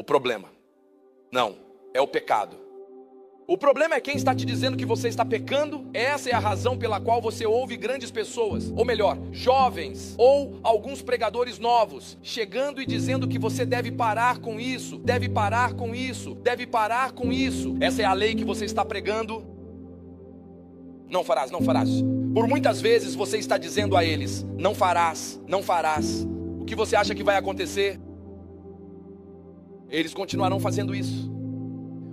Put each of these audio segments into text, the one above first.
o problema. Não, é o pecado. O problema é quem está te dizendo que você está pecando. Essa é a razão pela qual você ouve grandes pessoas, ou melhor, jovens, ou alguns pregadores novos, chegando e dizendo que você deve parar com isso, deve parar com isso, deve parar com isso. Essa é a lei que você está pregando. Não farás, não farás. Por muitas vezes você está dizendo a eles, não farás, não farás. O que você acha que vai acontecer? Eles continuarão fazendo isso.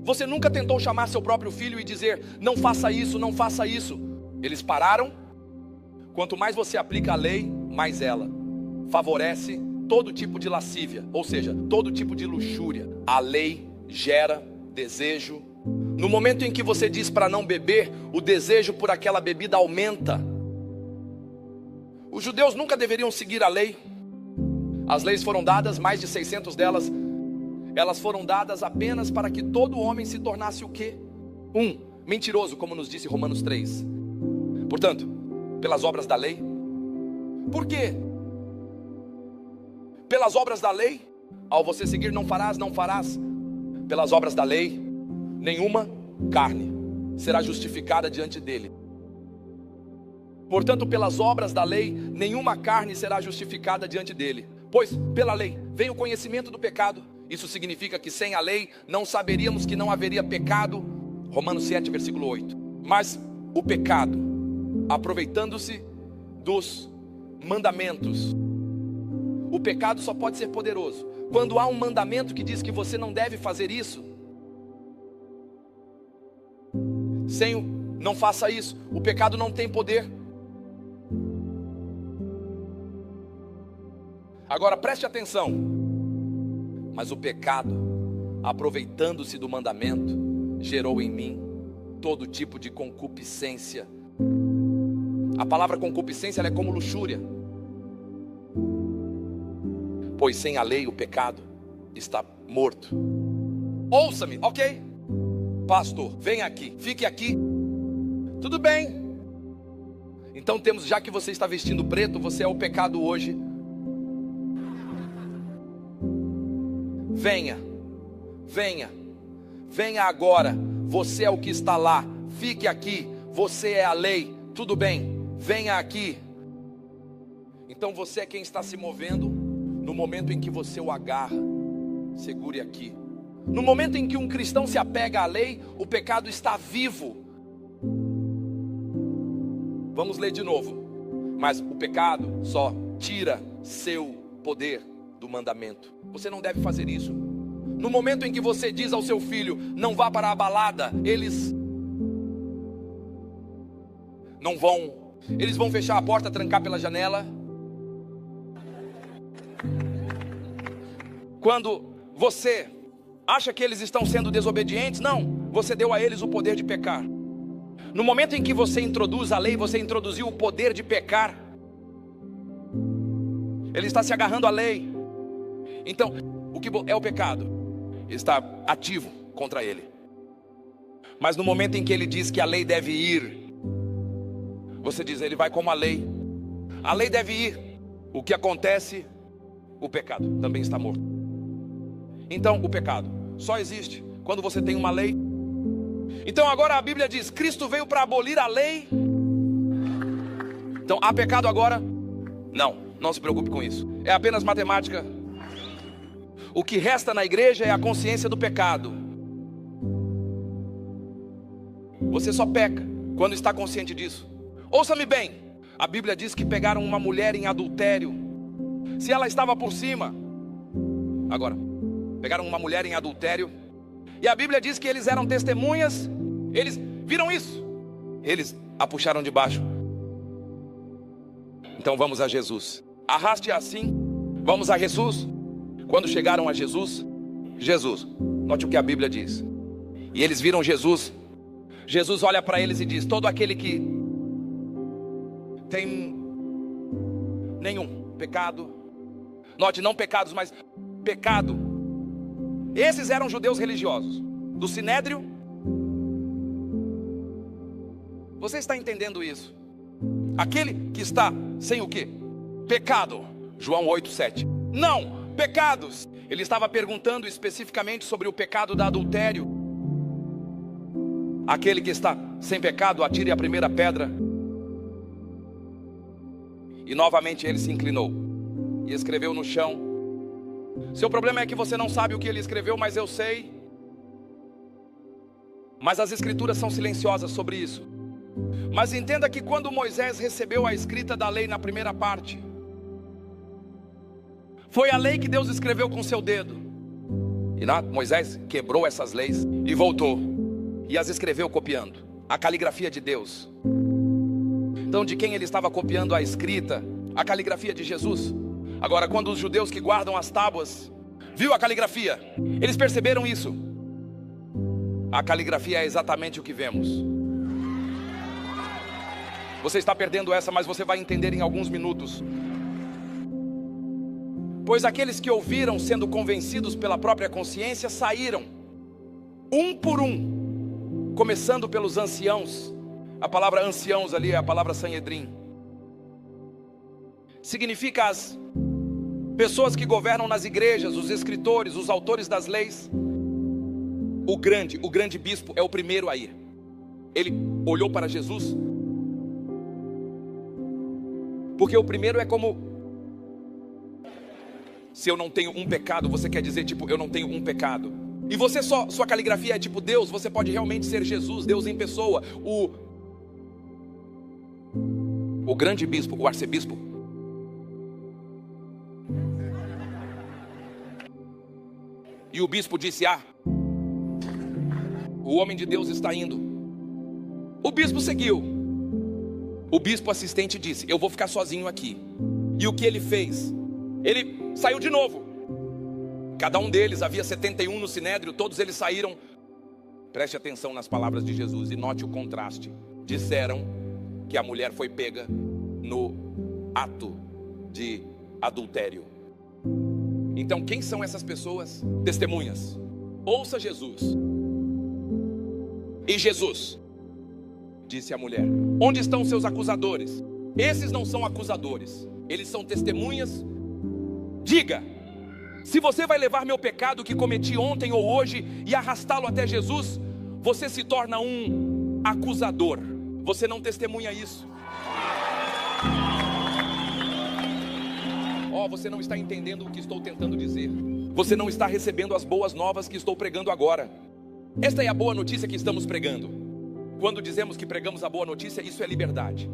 Você nunca tentou chamar seu próprio filho e dizer, não faça isso, não faça isso. Eles pararam. Quanto mais você aplica a lei, mais ela favorece todo tipo de lascívia, ou seja, todo tipo de luxúria. A lei gera desejo. No momento em que você diz para não beber, o desejo por aquela bebida aumenta. Os judeus nunca deveriam seguir a lei. As leis foram dadas, mais de 600 delas, elas foram dadas apenas para que todo homem se tornasse o quê? Mentiroso, como nos disse Romanos 3. Portanto, pelas obras da lei. Por quê? Pelas obras da lei, ao você seguir não farás, não farás. Pelas obras da lei, nenhuma carne será justificada diante dele. Portanto, pelas obras da lei, nenhuma carne será justificada diante dele. Pois, pela lei, vem o conhecimento do pecado. Isso significa que sem a lei, não saberíamos que não haveria pecado. Romanos 7, versículo 8. Mas o pecado, aproveitando-se dos mandamentos. O pecado só pode ser poderoso quando há um mandamento que diz que você não deve fazer isso. Sem o não faça isso, o pecado não tem poder. Agora preste atenção. Mas o pecado, aproveitando-se do mandamento, gerou em mim todo tipo de concupiscência. A palavra concupiscência ela é como luxúria. Pois sem a lei o pecado está morto. Ouça-me, ok? Pastor, vem aqui, fique aqui. Tudo bem. Então temos, já que você está vestindo preto, você é o pecado hoje. Venha, venha, venha agora. Você é o que está lá. Fique aqui. Você é a lei. Tudo bem, venha aqui. Então você é quem está se movendo. No momento em que você o agarra, segure aqui. No momento em que um cristão se apega à lei, o pecado está vivo. Vamos ler de novo. Mas o pecado só tira seu poder do mandamento. Você não deve fazer isso. No momento em que você diz ao seu filho, não vá para a balada, eles não vão. Eles vão fechar a porta, trancar pela janela. Quando você acha que eles estão sendo desobedientes, não, você deu a eles o poder de pecar. No momento em que você introduz a lei, você introduziu o poder de pecar. Ele está se agarrando à lei. Então, o que é o pecado? Está ativo contra ele. Mas no momento em que ele diz que a lei deve ir, você diz, ele vai como a lei. A lei deve ir. O que acontece? O pecado também está morto. Então, o pecado só existe quando você tem uma lei. Então agora a Bíblia diz, Cristo veio para abolir a lei. Então, há pecado agora? Não se preocupe com isso. É apenas matemática. O que resta na igreja é a consciência do pecado. Você só peca quando está consciente disso. Ouça-me bem. A Bíblia diz que pegaram uma mulher em adultério. Se ela estava por cima. Agora, pegaram uma mulher em adultério. E a Bíblia diz que eles eram testemunhas. Eles viram isso. Eles a puxaram de baixo. Então vamos a Jesus. Arraste assim. Vamos a Jesus. Quando chegaram a Jesus, note o que a Bíblia diz. E eles viram Jesus. Jesus olha para eles e diz, todo aquele que tem nenhum pecado. Note, não pecados, mas pecado. Esses eram judeus religiosos, do Sinédrio. Você está entendendo isso? Aquele que está sem o quê? Pecado. João 8:7. Não, pecados. Ele estava perguntando especificamente sobre o pecado do adultério. Aquele que está sem pecado, atire a primeira pedra. E novamente ele se inclinou e escreveu no chão. Seu problema é que você não sabe o que ele escreveu, mas eu sei. Mas as escrituras são silenciosas sobre isso. Mas entenda que quando Moisés recebeu a escrita da lei na primeira parte, foi a lei que Deus escreveu com seu dedo. E Moisés quebrou essas leis e voltou e as escreveu copiando a caligrafia de Deus. Então, de quem ele estava copiando a escrita? A caligrafia de Jesus. Agora, quando os judeus que guardam as tábuas viu a caligrafia, eles perceberam isso. A caligrafia é exatamente o que vemos. Você está perdendo essa, mas você vai entender em alguns minutos. Pois aqueles que ouviram, sendo convencidos pela própria consciência, saíram, um por um, começando pelos anciãos. A palavra anciãos ali é a palavra Sanhedrim. Significa as pessoas que governam nas igrejas, os escritores, os autores das leis. O grande bispo é o primeiro a ir. Ele olhou para Jesus, porque o primeiro é como: se eu não tenho um pecado, você quer dizer tipo, eu não tenho um pecado. E você sua caligrafia é tipo Deus, você pode realmente ser Jesus, Deus em pessoa. O grande bispo, o arcebispo. E o bispo disse: o homem de Deus está indo. O bispo seguiu. O bispo assistente disse: eu vou ficar sozinho aqui. E o que ele fez? Ele saiu de novo. Cada um deles, havia 71 no sinédrio, todos eles saíram. Preste atenção nas palavras de Jesus e note o contraste. Disseram que a mulher foi pega no ato de adultério. Então, quem são essas pessoas? Testemunhas. Ouça Jesus. E Jesus disse à mulher: onde estão seus acusadores? Esses não são acusadores, eles são testemunhas. Diga, se você vai levar meu pecado que cometi ontem ou hoje e arrastá-lo até Jesus, você se torna um acusador. Você não testemunha isso. Você não está entendendo o que estou tentando dizer. Você não está recebendo as boas novas que estou pregando agora. Esta é a boa notícia que estamos pregando. Quando dizemos que pregamos a boa notícia, isso é liberdade.